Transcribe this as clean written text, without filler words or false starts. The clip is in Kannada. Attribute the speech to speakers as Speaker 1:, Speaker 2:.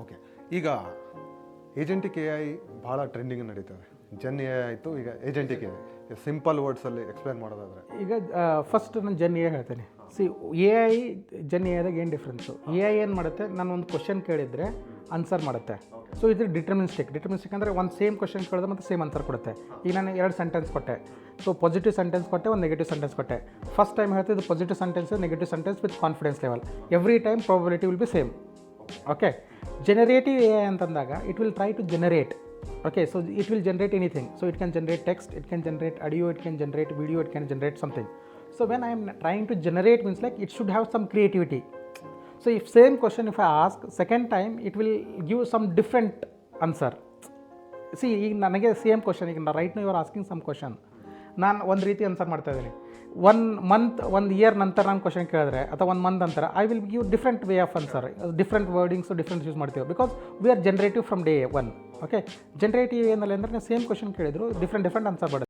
Speaker 1: ಓಕೆ, ಈಗ ಏಜೆಂಟಿಕ್ ಎ ಐ ಭಾಳ ಟ್ರೆಂಡಿಂಗ್ ನಡೀತದೆ. ಜೆನ್ ಎ ಐ ಆಯಿತು, ಈಗ ಏಜೆಂಟಿಕ್ ಎ ಐ. ಸಿಂಪಲ್ ವರ್ಡ್ಸಲ್ಲಿ ಎಕ್ಸ್ಪ್ಲೇನ್ ಮಾಡೋದಾದರೆ
Speaker 2: ಈಗ ಫಸ್ಟ್ ನಾನು ಜೆನ್ ಎ ಹೇಳ್ತೇನೆ. ಎ ಐ ಜೆನ್ ಎ ಐದಾಗ ಏನು ಡಿಫ್ರೆನ್ಸು? ಎ ಐ ಏನು ಮಾಡುತ್ತೆ, ನಾನು ಒಂದು ಕ್ವಶನ್ ಕೇಳಿದರೆ ಆನ್ಸರ್ ಮಾಡುತ್ತೆ. ಸೊ ಇದು ಡಿಟರ್ಮಿನಿಸ್ಟಿಕ್ ಅಂದರೆ ಒಂದು ಸೇಮ್ ಕ್ವಶನ್ ಕೇಳಿದ್ರೆ ಮತ್ತು ಸೇಮ್ ಆನ್ಸರ್ ಕೊಡುತ್ತೆ. ಈಗ ನಾನು 2 ಸೆಂಟೆನ್ಸ್ ಕೊಟ್ಟೆ, ಸೊ ಪಾಸಿಟಿವ್ ಸೆಂಟೆನ್ಸ್ ಕೊಟ್ಟೆ, ಒಂದು ನೆಗೆಟಿವ್ ಸೆಂಟೆನ್ಸ್ ಕೊಟ್ಟೆ. ಫಸ್ಟ್ ಟೈಮ್ ಹೇಳ್ತಾ ಇದು positive sentence, negative sentence with confidence level. Every time probability will be same. Okay, generative A I ಅಂತಂದಾಗ it will try to generate. Okay, so it will generate anything. So it can generate text, it can generate audio, it can generate video, it can generate something. So when I am trying to generate means like it should have some creativity. So if same question if I ask second time, it will give some different answer. See, ಈಗ ನನಗೆ ಸೇಮ್ ಕ್ವಶನ್, ಈಗ right now you are asking some question, ನಾನು ಒಂದು ರೀತಿ ಆನ್ಸರ್ ಮಾಡ್ತಾ ಇದ್ದೀನಿ. 1 ಮಂತ್ 1 ಇಯರ್ ನಂತರ ನಾನು ಕ್ವಶನ್ ಕೇಳಿದ್ರೆ ಅಥವಾ 1 ಮಂತ್ ನಂತರ I will give different way of answer, different wordings different use ಮಾಡ್ತೀವಿ. Because we are generative from day 1. Okay, generative ಏನಲ್ಲಿ ಅಂದರೆ ಸೇಮ್ ಕ್ವಶನ್ ಕೇಳಿದ್ರು ಡಿಫ್ರೆಂಟ್ ಆನ್ಸರ್ ಬರುತ್ತೆ.